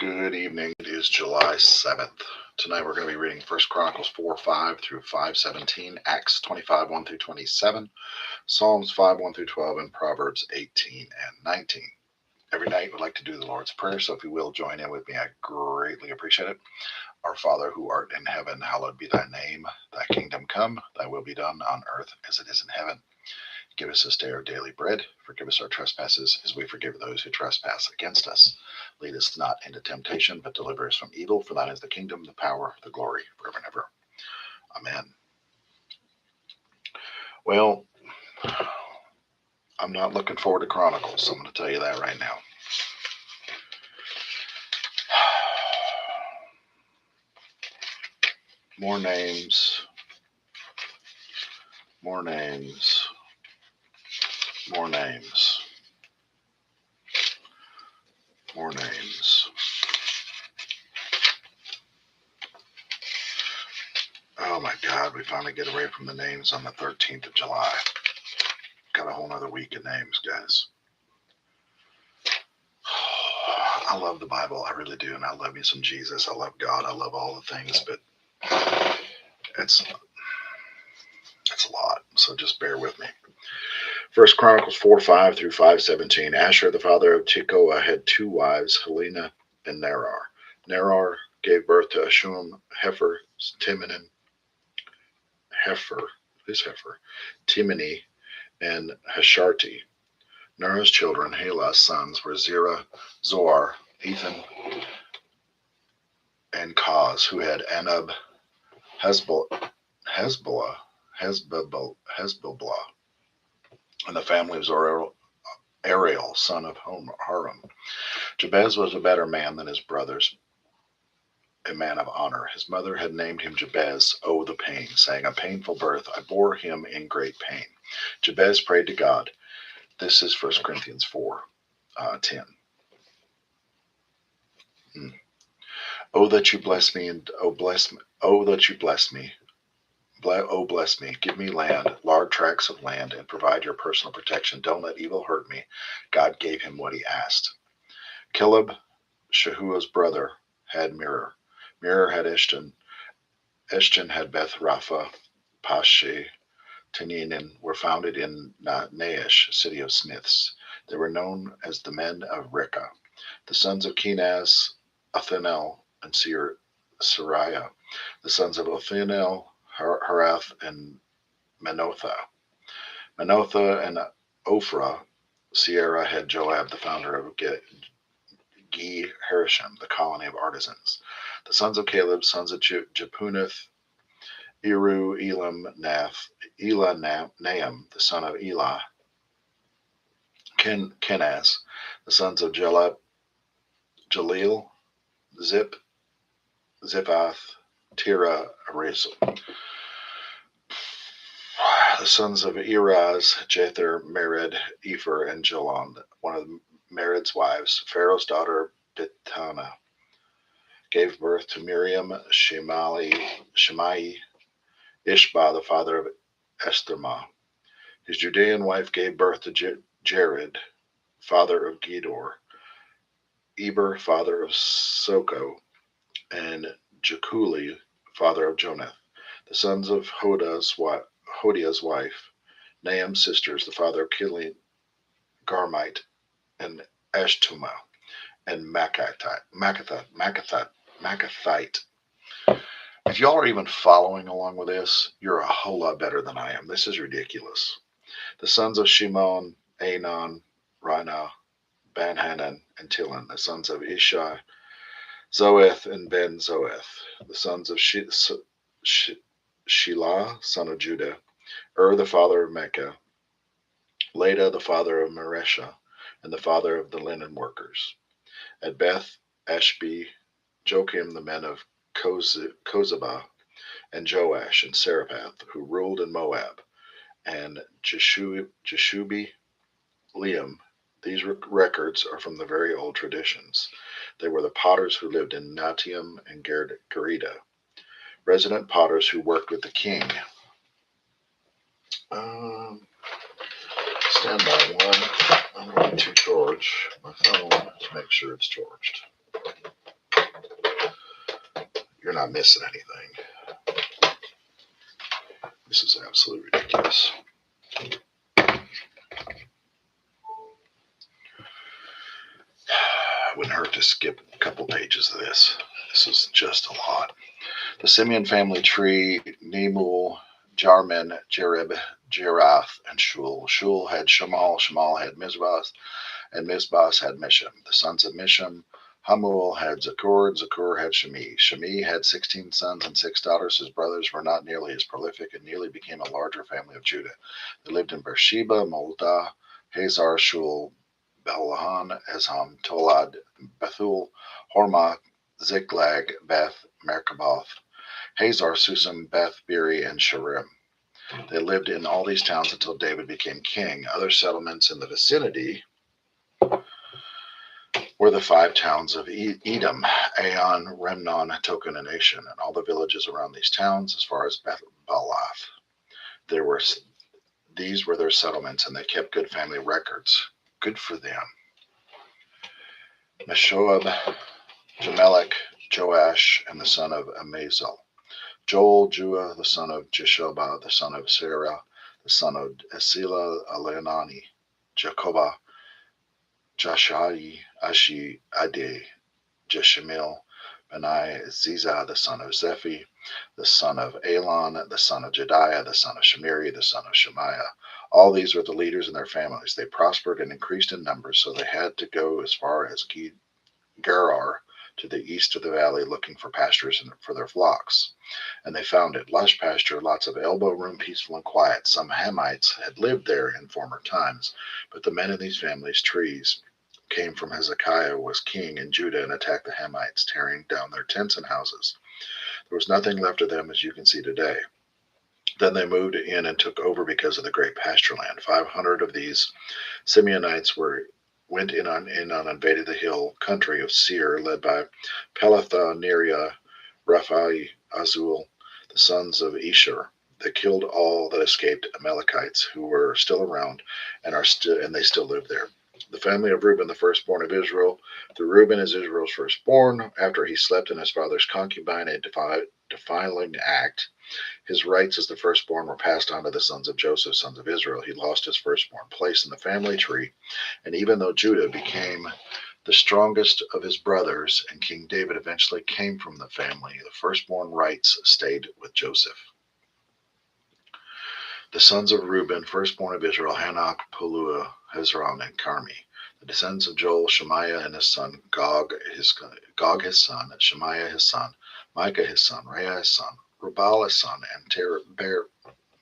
Good evening. It is July 7th. Tonight we're going to be reading 1 Chronicles 4:5 through 5:17, Acts 25 1 through 27, Psalms 5 1 through 12, and Proverbs 18 and 19. Every night we'd like to do the Lord's Prayer, so if you will join in with me, I greatly appreciate it. Our Father who art in heaven, hallowed be thy name. Thy kingdom come, thy will be done on earth as it is in heaven. Give us this day our daily bread. Forgive us our trespasses as we forgive those who trespass against us. Lead us not into temptation, but deliver us from evil. For thine is the kingdom, the power, the glory, forever and ever. Amen. Well, I'm not looking forward to Chronicles. I'm going to tell you that right now. More names. More names. More names. More names. Oh my God, we finally get away from the names on the 13th of July. Got a whole nother week of names, guys. I love the Bible, I really do, and I love me some Jesus. I love God, I love all the things, but it's a lot, so just bear with me. 1 Chronicles 4:5 through 5:17. Asher, the father of Tekoa, had two wives, Helena and Nerar. Nerar gave birth to Ashum, Heifer, Timini, and Hasharti. Nerah's children, Helah's sons, were Zerah, Zoar, Ethan, and Koz, who had Anub, Hezbollah, and the family of Ariel, son of Haram. Jabez was a better man than his brothers, a man of honor. His mother had named him Jabez, oh the pain, saying, a painful birth, I bore him in great pain. Jabez prayed to God. This is 1 Corinthians 4:10. Oh, that you bless me, and that you bless me. Oh, bless me. Give me land, large tracts of land, and provide your personal protection. Don't let evil hurt me. God gave him what he asked. Caleb, Shahua's brother, had Mirror. Mirror had Eshton. Eshton had Beth Rapha. Pashi, Taninin were founded in Naash, city of smiths. They were known as the men of Rekah. The sons of Kenaz, Athanel, and Sariah. The sons of Athanel, Harath, and Manotha. Manotha and Ophrah. Sierra had Joab, the founder of Ge Harashim, the colony of artisans. The sons of Caleb, sons of Jepunneth, Eru, Elam, Naam, the son of Elah, Kenaz, the sons of Jalil, Ziphath, Tira, Arizal. The sons of Eraz, Jether, Mered, Epher, and Jalon. One of Mered's wives, Pharaoh's daughter Bitana, gave birth to Miriam, Shemai, Ishba, the father of Estherma. His Judean wife gave birth to Jared, father of Gedor, Eber, father of Soko, and Jekuli, father of Jonath. The sons of Hodiah's wife, Naam's sisters, the father of Kilian, Garmite, and Ashtuma, and Makathite. If y'all are even following along with this, you're a whole lot better than I am. This is ridiculous. The sons of Shimon, Anon, Rina, Banhanan, and Tilon. The sons of Ishai, Zoeth, and Ben Zoeth. The sons of Shelah, son of Judah, the father of Mecca, Leda, the father of Maresha, and the father of the linen workers. At Beth Ashby, Joachim, the men of Kozabah, and Joash and Saraphath, who ruled in Moab, and Jeshubi, Liam. These records are from the very old traditions. They were the potters who lived in Natium and Gerida, resident potters who worked with the king. Stand by one. I'm going to charge my phone to make sure it's charged. You're not missing anything. This is absolutely ridiculous. It wouldn't hurt to skip a couple pages of this. This is just a lot. The Simeon family tree: Nemuel, Jarman, Jerib, Jerath, and Shul. Shul had Shamal, Shamal had Mizbas, and Mizbas had Misham. The sons of Misham: Hamuel had Zakur, Zakur had Shemi. Shemi had 16 sons and 6 daughters. His brothers were not nearly as prolific and nearly became a larger family of Judah. They lived in Beersheba, Moldah, Hazar, Shul, Belahan, Ezham, Tolad, Bethul, Hormah, Ziklag, Beth, Merkaboth, Hazar, Susam, Beth, Beri, and Sharim. They lived in all these towns until David became king. Other settlements in the vicinity were the 5 towns of Edom: Aon, Remnon, Token, and Nation, and all the villages around these towns as far as Beth Baalath. These were their settlements, and they kept good family records. Good for them. Meshoab, Jamelech, Joash, and the son of Amazel. Joel, Jua, the son of Jeshoba, the son of Sarah, the son of Esila, Alenani, Jacobah, Jashai, Ashi, Ade, Jeshemil, Benai, Ziza, the son of Zephi, the son of Elon, the son of Jediah, the son of Shemiri, the son of Shemaiah. All these were the leaders in their families. They prospered and increased in numbers, so they had to go as far as Gerar, to the east of the valley, looking for pastures for their flocks. And they found it: lush pasture, lots of elbow room, peaceful and quiet. Some Hamites had lived there in former times, but the men in these families' trees came from Hezekiah was king in Judah and attacked the Hamites, tearing down their tents and houses. There was nothing left of them as you can see today. Then they moved in and took over because of the great pasture land. 500 of these Simeonites went in and invaded the hill country of Seir, led by Peletha, Neria, Raphael, Azul, the sons of Ishur. They killed all that escaped Amalekites who were still around and they still live there. The family of Reuben, the firstborn of Israel. Through Reuben is Israel's firstborn. After he slept in his father's concubine, a defiling act, his rights as the firstborn were passed on to the sons of Joseph, sons of Israel. He lost his firstborn place in the family tree, and even though Judah became the strongest of his brothers and King David eventually came from the family, the firstborn rights stayed with Joseph. The sons of Reuben, firstborn of Israel: Hanok, Pulua, Hezron, and Carmi. The descendants of Joel: Shemaiah and his son, Gog his son, Shemaiah his son, Micah his son, Reah his son, Rubal his son, and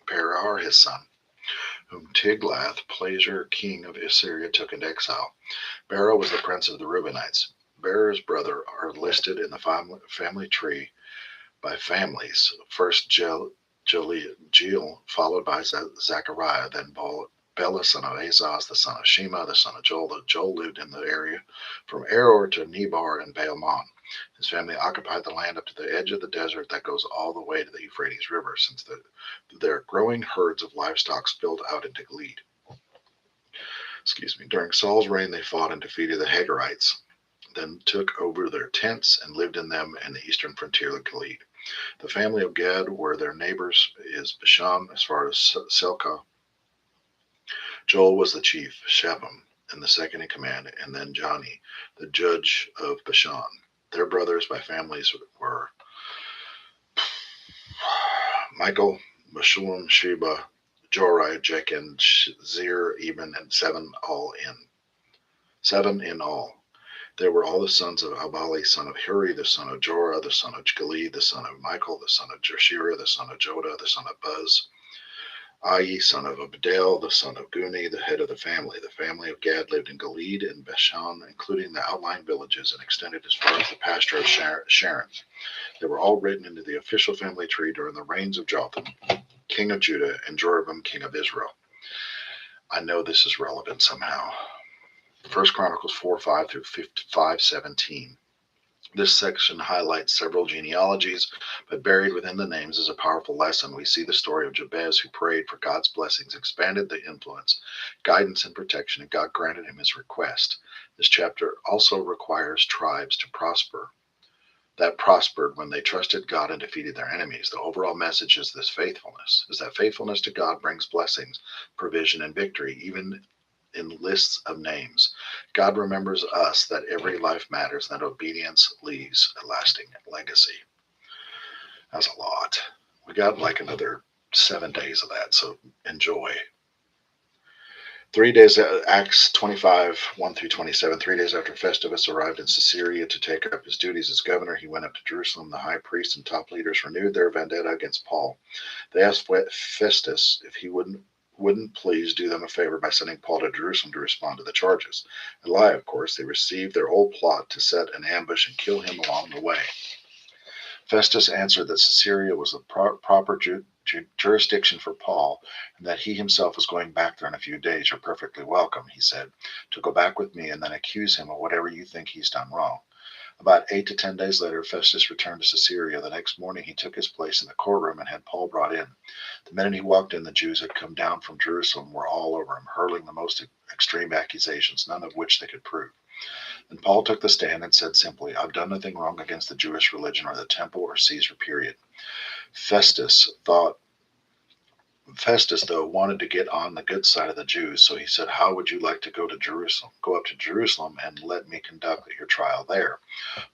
Perar his son, whom Tiglath-Pileser, king of Assyria, took into exile. Bera was the prince of the Reubenites. Bera's brother are listed in the family tree by families. First Jeel, followed by Zechariah, then Bela, son of Azaz, the son of Shema, the son of Joel. Joel lived in the area from Eror to Nebar and Baalmon. His family occupied the land up to the edge of the desert that goes all the way to the Euphrates River, since their growing herds of livestock spilled out into Gilead. During Saul's reign, they fought and defeated the Hagarites, then took over their tents and lived in them in the eastern frontier of Gilead. The family of Gad were their neighbors is Bashan as far as Selka. Joel was the chief, Shapam, and the second in command, and then Johnny, the judge of Bashan. Their brothers by families were Michael, Meshulam, Sheba, Jorai, Jechin, Zir, Eben, and 7 in all. They were all the sons of Abali, son of Huri, the son of Jorah, the son of Gilead, the son of Michael, the son of Jeshira, the son of Jodah, the son of Buz, Ai, son of Abdel, the son of Guni, the head of the family. The family of Gad lived in Gilead and Bashan, including the outlying villages, and extended as far as the pasture of Sharon. They were all written into the official family tree during the reigns of Jotham, king of Judah, and Jeroboam, king of Israel. I know this is relevant somehow. 1 Chronicles 4:5 through 5:17. This section highlights several genealogies, but buried within the names is a powerful lesson. We see the story of Jabez, who prayed for God's blessings, expanded the influence, guidance, and protection, and God granted him his request. This chapter also requires tribes to prosper. that prospered when they trusted God and defeated their enemies. The overall message is this faithfulness, is that faithfulness to God brings blessings, provision, and victory, even in lists of names. God remembers us that every life matters and that obedience leaves a lasting legacy. That's a lot. We got like another 7 days of that, so enjoy. 3 days, Acts 25, 1 through 27. 3 days after Festivus arrived in Caesarea to take up his duties as governor, he went up to Jerusalem. The high priest and top leaders renewed their vendetta against Paul. They asked Festus if he wouldn't please do them a favor by sending Paul to Jerusalem to respond to the charges. A lie, of course. They received their old plot to set an ambush and kill him along the way. Festus answered that Caesarea was the proper jurisdiction for Paul, and that he himself was going back there in a few days. You're perfectly welcome, he said, to go back with me and then accuse him of whatever you think he's done wrong. About 8 to 10 days later, Festus returned to Caesarea. The next morning, he took his place in the courtroom and had Paul brought in. The minute he walked in, the Jews had come down from Jerusalem, were all over him, hurling the most extreme accusations, none of which they could prove. Then Paul took the stand and said simply, I've done nothing wrong against the Jewish religion or the temple or Caesar, period. Festus, though, wanted to get on the good side of the Jews, so he said, how would you like to go up to Jerusalem and let me conduct your trial there?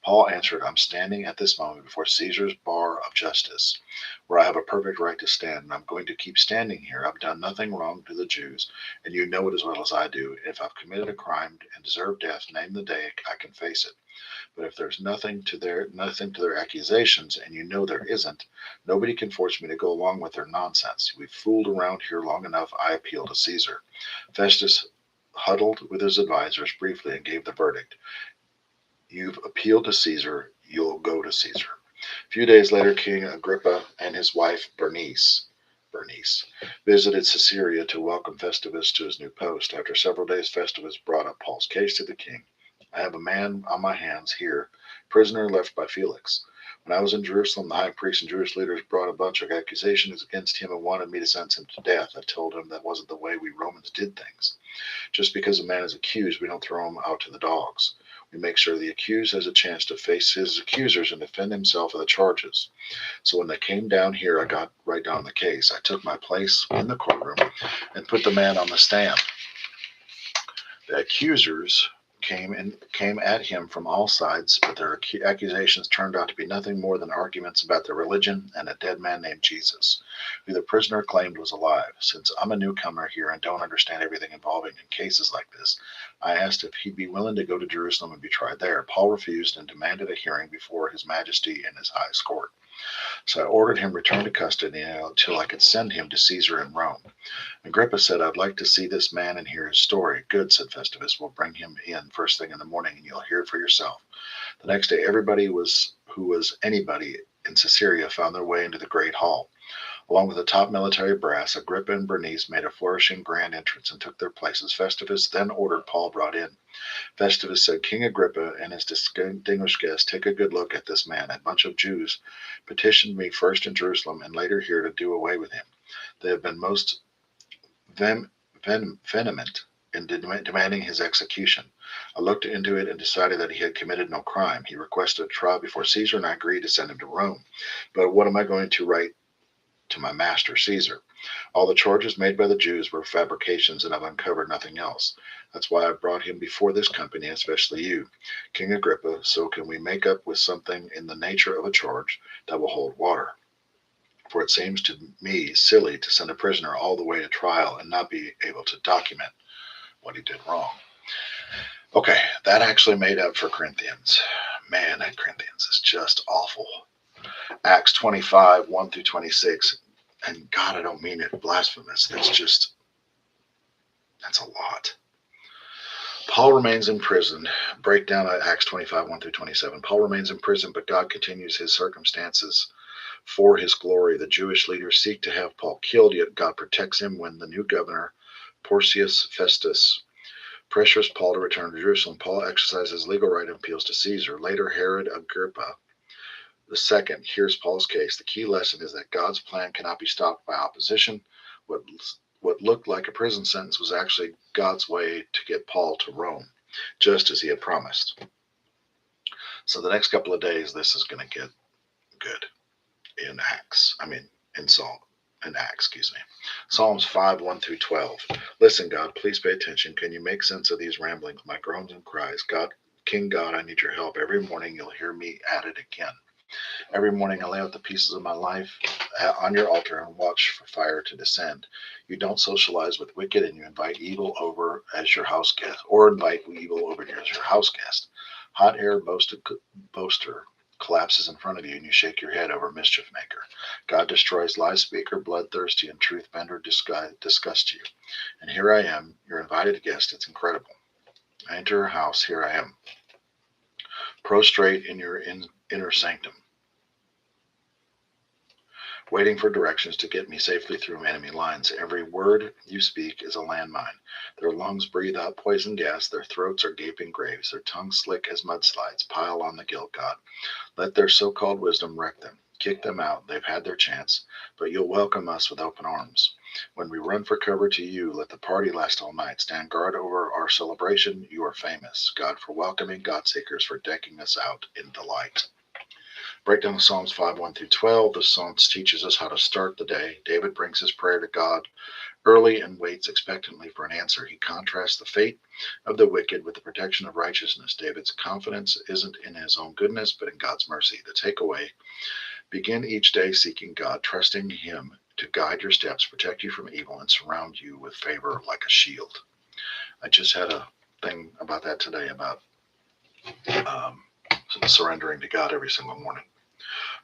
Paul answered, I'm standing at this moment before Caesar's bar of justice, where I have a perfect right to stand, and I'm going to keep standing here. I've done nothing wrong to the Jews, and you know it as well as I do. If I've committed a crime and deserve death, name the day I can face it. But if there's nothing to their accusations, and you know there isn't, nobody can force me to go along with their nonsense. We've fooled around here long enough. I appeal to Caesar. Festus huddled with his advisors briefly and gave the verdict. You've appealed to Caesar, you'll go to Caesar. A few days later, King Agrippa and his wife Bernice visited Caesarea to welcome Festivus to his new post. After several days, Festivus brought up Paul's case to the king. I have a man on my hands here, prisoner left by Felix. When I was in Jerusalem, the high priest and Jewish leaders brought a bunch of accusations against him and wanted me to sentence him to death. I told him that wasn't the way we Romans did things. Just because a man is accused, we don't throw him out to the dogs. We make sure the accused has a chance to face his accusers and defend himself of the charges. So when they came down here, I got right down the case. I took my place in the courtroom and put the man on the stand. The accusers came at him from all sides, but their accusations turned out to be nothing more than arguments about their religion and a dead man named Jesus, who the prisoner claimed was alive. Since I'm a newcomer here and don't understand everything involving in cases like this, I asked if he'd be willing to go to Jerusalem and be tried there. Paul refused and demanded a hearing before His Majesty in his highest court. So I ordered him returned to custody until I could send him to Caesar in Rome. Agrippa said, I'd like to see this man and hear his story. Good, said Festivus. We'll bring him in first thing in the morning and you'll hear it for yourself. The next day, everybody who was anybody in Caesarea found their way into the great hall. Along with the top military brass, Agrippa and Bernice made a flourishing grand entrance and took their places. Festivus then ordered Paul brought in. Festivus said, King Agrippa and his distinguished guest, take a good look at this man. A bunch of Jews petitioned me first in Jerusalem and later here to do away with him. They have been most vehement in demanding his execution. I looked into it and decided that he had committed no crime. He requested a trial before Caesar, and I agreed to send him to Rome. But what am I going to write to my master, Caesar? All the charges made by the Jews were fabrications, and I've uncovered nothing else. That's why I brought him before this company, especially you, King Agrippa, so can we make up with something in the nature of a charge that will hold water. For it seems to me silly to send a prisoner all the way to trial and not be able to document what he did wrong. Okay, that actually made up for Corinthians. Man, that Corinthians is just awful. Acts 25, 1 through 26. And God, I don't mean it blasphemous. That's a lot. Paul remains in prison. Breakdown of Acts 25, 1 through 27. Paul remains in prison, but God continues his circumstances for his glory. The Jewish leaders seek to have Paul killed, yet God protects him when the new governor, Porcius Festus, pressures Paul to return to Jerusalem. Paul exercises legal right and appeals to Caesar. Later, Herod Agrippa II hears Paul's case. The key lesson is that God's plan cannot be stopped by opposition. What looked like a prison sentence was actually God's way to get Paul to Rome, just as he had promised. So the next couple of days, this is going to get good in Acts. I mean, in Psalm. In Acts, excuse me. Psalms 5, 1 through 12. Listen, God, please pay attention. Can you make sense of these ramblings, my groans and cries? God, King God, I need your help. Every morning you'll hear me at it again. Every morning I lay out the pieces of my life on your altar and watch for fire to descend. You don't socialize with wicked and you invite evil over as your house guest, or invite evil over as your house guest. Hot air boaster collapses in front of you and you shake your head over mischief maker. God destroys lie speaker, bloodthirsty, and truth bender disgust you. And here I am, your invited guest. It's incredible. I enter your house, here I am, prostrate in your inner sanctum, waiting for directions to get me safely through enemy lines. Every word you speak is a landmine. Their lungs breathe out poison gas, their throats are gaping graves, their tongues slick as mudslides. Pile on the guilt, God. Let their so-called wisdom wreck them. Kick them out. They've had their chance, but you'll welcome us with open arms. When we run for cover to you, let the party last all night. Stand guard over our celebration. You are famous. God for welcoming, God seekers for decking us out in delight. Breakdown of Psalms 5, 1 through 12. The Psalms teaches us how to start the day. David brings his prayer to God early and waits expectantly for an answer. He contrasts the fate of the wicked with the protection of righteousness. David's confidence isn't in his own goodness, but in God's mercy. The takeaway: begin each day seeking God, trusting Him to guide your steps, protect you from evil, and surround you with favor like a shield. I just had a thing about that today about um, surrendering to God every single morning.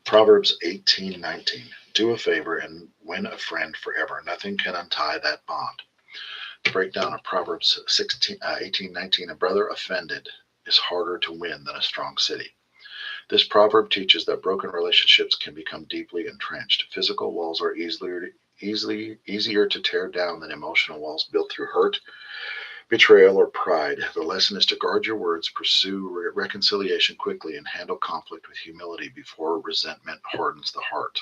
Proverbs 18:19. Do a favor and win a friend forever. Nothing can untie that bond. The breakdown of Proverbs 18:19. A brother offended is harder to win than a strong city. This proverb teaches that broken relationships can become deeply entrenched. Physical walls are easier to tear down than emotional walls built through hurt, betrayal, or pride. The lesson is to guard your words, pursue reconciliation quickly, and handle conflict with humility before resentment hardens the heart.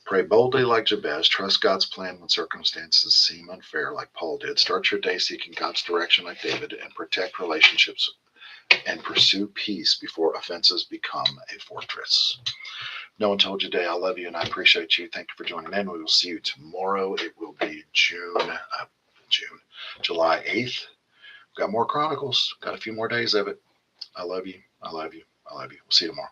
Pray boldly like Jabez. Trust God's plan when circumstances seem unfair, like Paul did. Start your day seeking God's direction, like David, and protect relationships and pursue peace before offenses become a fortress. No one told you today. I love you and I appreciate you. Thank you for joining in. We will see you tomorrow. It will be July 8th. We've got more Chronicles. Got a few more days of it. I love you. I love you. I love you. We'll see you tomorrow.